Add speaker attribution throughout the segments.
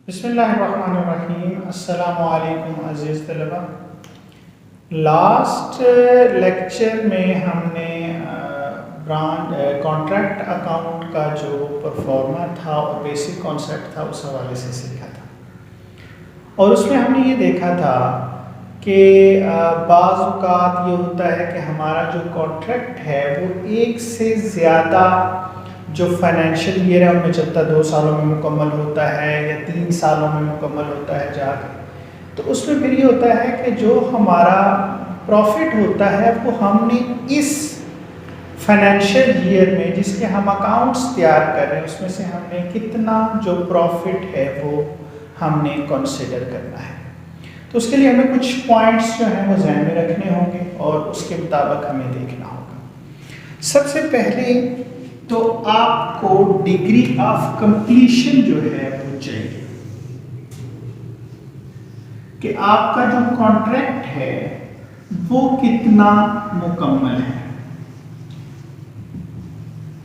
Speaker 1: बिस्मिल्लाहिर्रहमानिर्रहीम। अस्सलामु अलैकुम अज़ीज़ तलबा। लास्ट लेक्चर में हमने कॉन्ट्रैक्ट अकाउंट का जो परफॉर्मा था और बेसिक कॉन्सेप्ट था उस हवाले से सीखा था और उसमें हमने ये देखा था कि बाज़ औक़ात ये होता है कि हमारा जो कॉन्ट्रैक्ट है वो एक से ज़्यादा जो फाइनेंशियल ईयर है उनमें चलता 2 सालों में मुकम्मल होता है या 3 सालों में मुकम्मल होता है जाकर, तो उसमें फिर ये होता है कि जो हमारा प्रॉफिट होता है वो हमने इस फाइनेंशियल ईयर में जिसके हम अकाउंट्स तैयार कर रहे हैं उसमें से हमने कितना जो प्रॉफिट है वो हमने कंसिडर करना है। तो उसके लिए हमें कुछ पॉइंट्स जो हैं वो ज़हन में रखने होंगे और उसके मुताबिक हमें देखना होगा। सबसे पहले तो आपको डिग्री ऑफ कंप्लीशन जो है वो चाहिए कि आपका जो कॉन्ट्रैक्ट है वो कितना मुकम्मल है।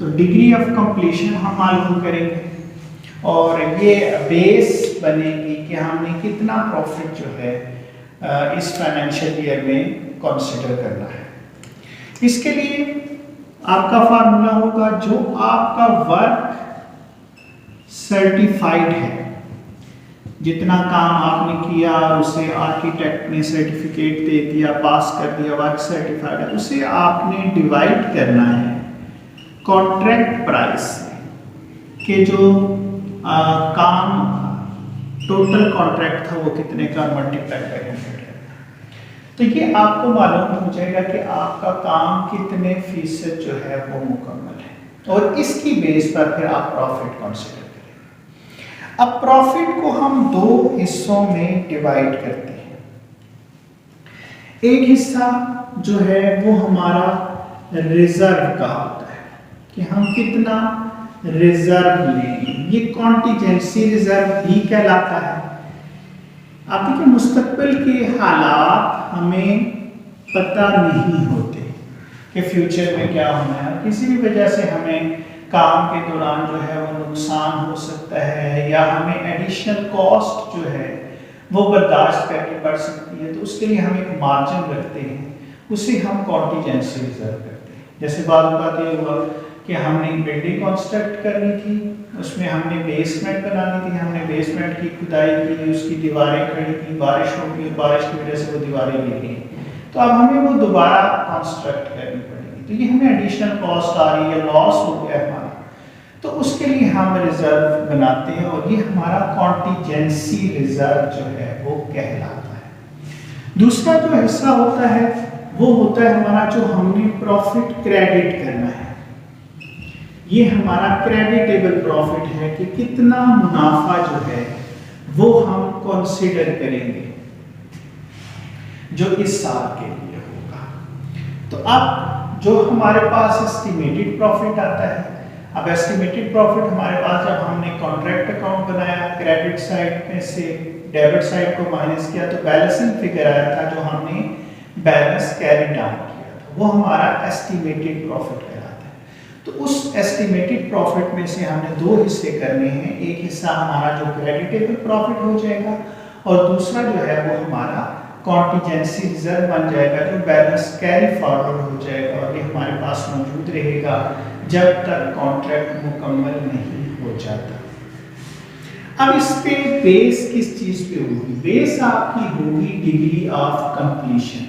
Speaker 1: तो डिग्री ऑफ कंप्लीशन हम मालूम करेंगे और ये बेस बनेगी कि हमने कितना प्रॉफिट जो है इस फाइनेंशियल ईयर में कंसिडर करना है। इसके लिए आपका फार्मूला होगा जो आपका वर्क सर्टिफाइड है, जितना काम आपने किया और उसे आर्किटेक्ट ने सर्टिफिकेट दे दिया, पास कर दिया, वर्क सर्टिफाइड है, उसे आपने डिवाइड करना है कॉन्ट्रैक्ट प्राइस से कि जो काम टोटल कॉन्ट्रैक्ट था वो कितने का मल्टीप्लाई बाय 100 है। तो ये आपको मालूम हो जाएगा कि आपका काम कितने फीसद जो है वो मुकम्मल है और इसकी बेस पर फिर आप प्रॉफिट कंसीडर करें। अब प्रॉफिट को हम 2 हिस्सों में डिवाइड करते हैं। एक हिस्सा जो है वो हमारा रिजर्व का होता है कि हम कितना रिजर्व लेंगे, ये कॉन्टीजेंसी रिजर्व भी कहलाता है। आप देखिए मुस्तकबिल के हालात हमें पता नहीं होते कि फ्यूचर में क्या होना है, किसी भी वजह से हमें काम के दौरान जो है वो नुकसान हो सकता है या हमें एडिशनल कॉस्ट जो है वो बर्दाश्त करके पड़ सकती है। तो उसके लिए हम एक मार्जिन रखते हैं, उसे हम कॉन्टीजेंसी रिजर्व करते हैं। जैसे बात ये हुआ कि हमने बिल्डिंग कंस्ट्रक्ट करनी थी, उसमें हमने बेसमेंट बनानी थी, हमने बेसमेंट की खुदाई की, उसकी दीवारें खड़ी की, बारिश हो गई, बारिश की वजह से वो दीवारें गिर गई, तो अब हमें वो दोबारा कंस्ट्रक्ट करनी पड़ेगी। तो ये हमें एडिशनल कॉस्ट आ रही है, लॉस हो गया हमारा, तो उसके लिए हम रिजर्व बनाते हैं और ये हमारा कॉन्टीजेंसी रिजर्व जो है वो कहलाता है। दूसरा जो हिस्सा होता है वो होता है हमारा जो हमने प्रॉफिट क्रेडिट करना है। ये हमारा क्रेडिटेबल प्रॉफिट है कि कितना मुनाफा जो है वो हम कंसीडर करेंगे जो इस साल के लिए होगा। तो अब जो हमारे पास एस्टिमेटेड प्रॉफिट आता है, अब एस्टिमेटेड प्रॉफिट हमारे पास जब हमने कॉन्ट्रैक्ट अकाउंट बनाया, क्रेडिट साइड में से डेबिट साइड को माइनस किया तो बैलेंसिंग फिगर आया था जो हमने बैलेंस कैरी डाउन किया था, वो हमारा एस्टिमेटेड प्रॉफिट कहलाता है। तो उस एस्टिमेटेड प्रॉफिट में से हमने 2 हिस्से करने हैं। एक हिस्सा हमारा जो क्रेडिटेबल प्रॉफिट हो जाएगा और दूसरा जो है वो हमारा कॉन्टीजेंसी रिजर्व बन जाएगा जो बैलेंस कैरी फॉरवर्ड हो जाएगा और ये हमारे पास मौजूद रहेगा जब तक कॉन्ट्रैक्ट मुकम्मल नहीं हो जाता। अब इस पे बेस किस चीज पे होगी? बेस आपकी होगी डिग्री ऑफ कंप्लीशन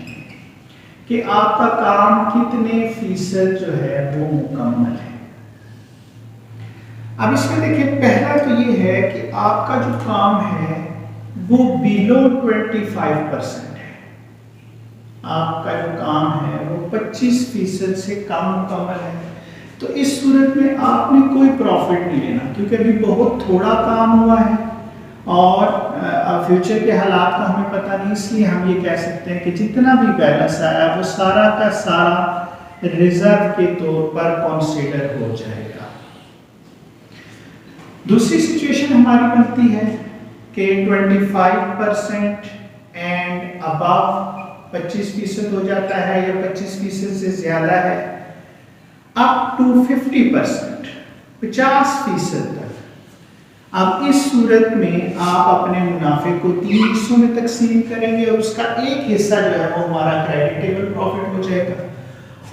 Speaker 1: कि आपका काम कितने फीसद जो है वो मुकम्मल है। अब इसमें देखिए पहला तो ये है कि आपका जो काम है वो बिलो 25% है। आपका जो काम है वो 25% से कम मुकम्मल है। तो इस सूरत में आपने कोई प्रॉफिट नहीं लेना क्योंकि अभी बहुत थोड़ा काम हुआ है और फ्यूचर के हालात का हमें पता नहीं, इसलिए हम ये कह सकते हैं कि जितना भी बैलेंस आया वो सारा का सारा रिजर्व के तौर पर कंसीडर हो जाएगा। दूसरी सिचुएशन हमारी बनती है कि 25% एंड अबव 25% हो जाता है या 25% से ज्यादा है, अप टू 50% 50% तक अब इस सूरत में आप अपने मुनाफे को 3 हिस्सों में तकसीम करेंगे और उसका एक हिस्सा जो है वो हमारा क्रेडिटेबल प्रॉफिट हो जाएगा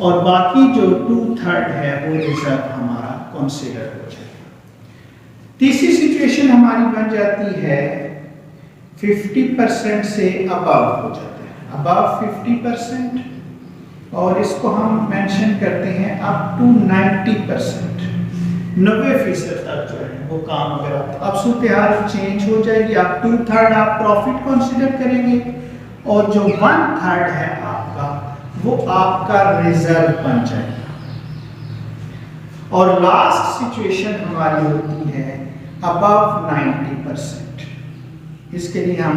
Speaker 1: और बाकी जो 2/3 है वो रिजर्व हमारा कंसीडर हो जाएगा। तीसरी सिचुएशन हमारी बन जाती है 50% से अबव हो जाता है, अबव 50%, और इसको हम मेंशन करते हैं अप टू 90%, 90% तक जो है वो काम अगर अब सूरत हाल चेंज हो जाएगी। आप 2/3 आप प्रॉफिट कंसीडर करेंगे और जो 1/3 है आपका वो आपका रिजर्व बन जाएगा। और लास्ट सिचुएशन हमारी होती है अबव 90%। इसके लिए हम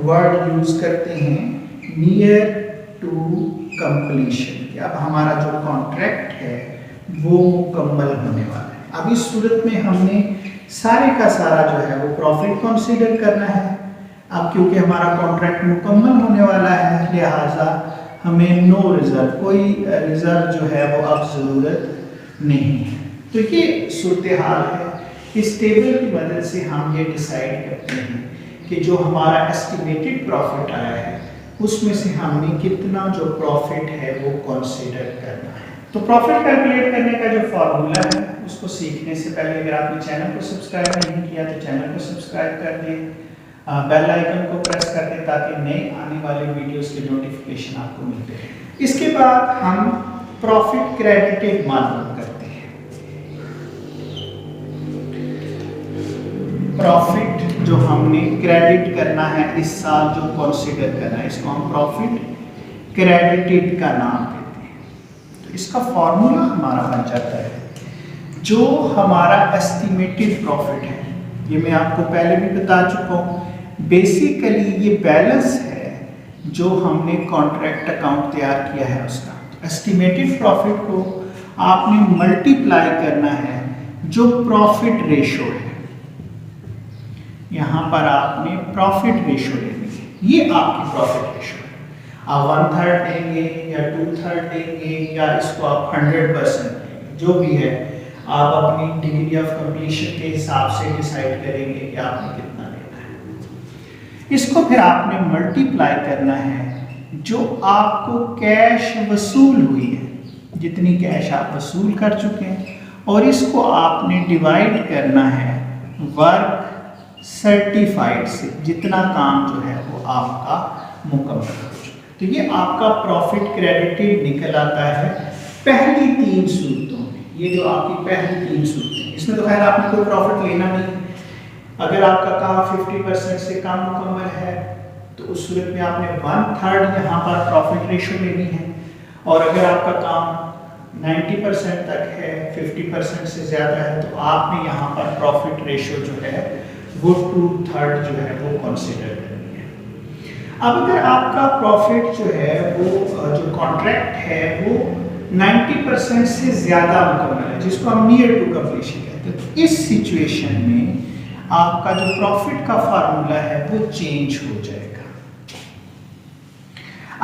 Speaker 1: वर्ड यूज करते हैं नियर टू कंप्लीशन। अब हमारा जो कॉन्ट्रैक्ट है वो मुकम्मल होने वाला है। अब इस सूरत में हमने सारे का सारा जो है वो प्रॉफिट कंसीडर करना है। अब क्योंकि हमारा कॉन्ट्रैक्ट मुकम्मल होने वाला है लिहाजा हमें नो रिजर्व, कोई रिजर्व जो है वो अब ज़रूरत नहीं है। तो ये सूरत हाल है। इस टेबल की मदद से हम ये डिसाइड करते हैं कि जो हमारा एस्टिमेटेड प्रॉफिट आया है उसमें से हमने कितना जो प्रॉफिट है वो कंसीडर करना है। तो प्रॉफिट कैलकुलेट करने का जो फार्मूला है उसको सीखने से पहले अगर आपने चैनल को सब्सक्राइब नहीं किया तो चैनल को सब्सक्राइब कर दें, बेल आइकन को प्रेस कर दें ताकि नए आने वाले वीडियोस के नोटिफिकेशन आपको मिलते रहें। इसके बाद हम प्रॉफिट क्रेडिटेड मालूम करते हैं। प्रॉफिट जो हमने क्रेडिट करना है इस साल जो कंसीडर करना है इसको हम प्रॉफिट क्रेडिटेड का नाम देते हैं। तो इसका फॉर्मूला हमारा बन जाता है जो हमारा एस्टिमेटेड प्रॉफिट है, ये मैं आपको पहले भी बता चुका हूँ। बेसिकली ये बैलेंस है जो हमने कॉन्ट्रैक्ट अकाउंट तैयार किया है उसका। एस्टिमेटेड प्रॉफिट को आपने मल्टीप्लाई करना है जो प्रॉफिट रेशो है। यहाँ पर आपने प्रॉफिट रेशो लेनी है, ये आपकी प्रॉफिट रेशो है। आप 1/3 देंगे या 2/3 देंगे या इसको आप 100% देंगे, जो भी है आप अपनी डिग्री ऑफ कंप्लीशन के हिसाब से डिसाइड करेंगे कि आपने कितना देना है। इसको फिर आपने मल्टीप्लाई करना है जो आपको कैश वसूल हुई है, जितनी कैश आप वसूल कर चुके हैं, और इसको आपने डिवाइड करना है वर्क सर्टिफाइड से, जितना काम जो है वो आपका मुकम्मल हो चुका है। तो ये आपका प्रॉफिट क्रेडिटेड निकल आता है पहली 3 सूरतों में। ये जो आपकी पहली 3 सूरतें हैं इसमें तो खैर आपने कोई प्रॉफिट लेना नहीं। अगर आपका काम 50% से कम मुकम्मल है तो उस सूरत में आपने 1/3 यहाँ पर प्रॉफिट रेशो लेनी है, और अगर आपका काम 90% तक है, 50% से ज़्यादा है, तो आपने यहाँ पर प्रॉफिट रेशो जो है वो 2/3 जो है वो कंसीडर करनी है। अब अगर आपका प्रॉफिट जो है वो जो कॉन्ट्रैक्ट है वो 90% से ज़्यादा मुकम्मल है, जिसको हम नियर टू कंप्लीशन कहते हैं, तो इस सिचुएशन में आपका जो प्रॉफिट का फार्मूला है वो चेंज हो जाएगा।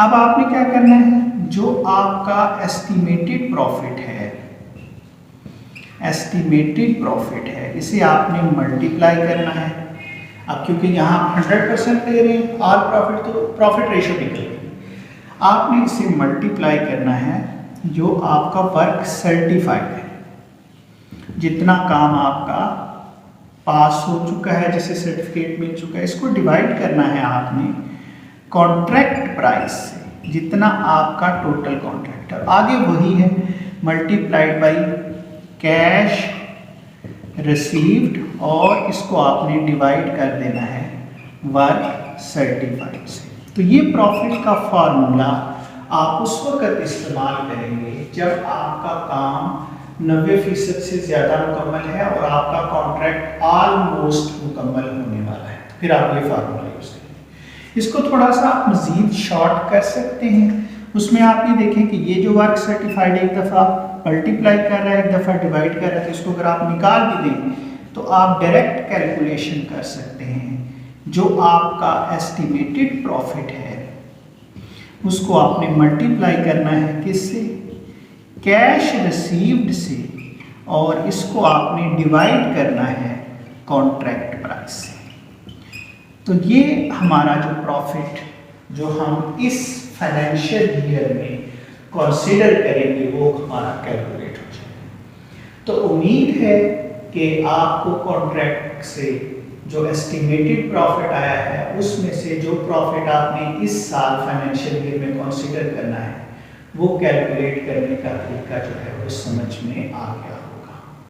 Speaker 1: अब आपने क्या करना है, जो आपका एस्टिमेटेड प्रॉफिट है, एस्टिमेटेड प्रॉफिट है, इसे आपने मल्टीप्लाई करना है। अब क्योंकि यहाँ 100% ले रहे हैं और प्रॉफिट, तो प्रॉफिट रेशो निकल गई। आपने इसे मल्टीप्लाई करना है जो आपका वर्क सर्टिफाइड है, जितना काम आपका पास हो चुका है, जैसे सर्टिफिकेट मिल चुका है, इसको डिवाइड करना है आपने कॉन्ट्रैक्ट प्राइस से, जितना आपका टोटल कॉन्ट्रैक्ट है। आगे वही है मल्टीप्लाइड बाई कैश रिसीव्ड, और इसको आपने डिवाइड कर देना है वर्क सर्टिफाइड से। तो ये प्रॉफिट का फार्मूला आप उस वक्त इस्तेमाल करेंगे जब आपका काम 90% से ज़्यादा मुकम्मल है और आपका कॉन्ट्रैक्ट ऑलमोस्ट मुकम्मल होने वाला है, फिर आप ये फार्मूला यूज़ करेंगे। इसको थोड़ा सा आप मज़ीद शॉर्ट कर सकते हैं। उसमें आप ये देखें कि ये जो वर्क सर्टिफाइड एक दफ़ा मल्टीप्लाई कर रहा है, एक दफ़ा डिवाइड कर रहा है, तो इसको अगर आप निकाल भी दें तो आप डायरेक्ट कैलकुलेशन कर सकते हैं। जो आपका एस्टिमेटेड प्रॉफिट है उसको आपने मल्टीप्लाई करना है किससे, कैश रिसीव्ड से, और इसको आपने डिवाइड करना है कॉन्ट्रैक्ट प्राइस से। तो ये हमारा जो प्रॉफिट जो हम इस फाइनेंशियल ईयर में कंसीडर करेंगे वो हमारा कैलकुलेट हो जाएगा। तो उम्मीद है कि आपको कॉन्ट्रैक्ट से जो एस्टिमेटेड प्रॉफिट आया है उसमें से जो प्रॉफिट आपने इस साल फाइनेंशियल ईयर में कंसीडर करना है वो कैलकुलेट करने का तरीका जो है वो समझ में आ गया।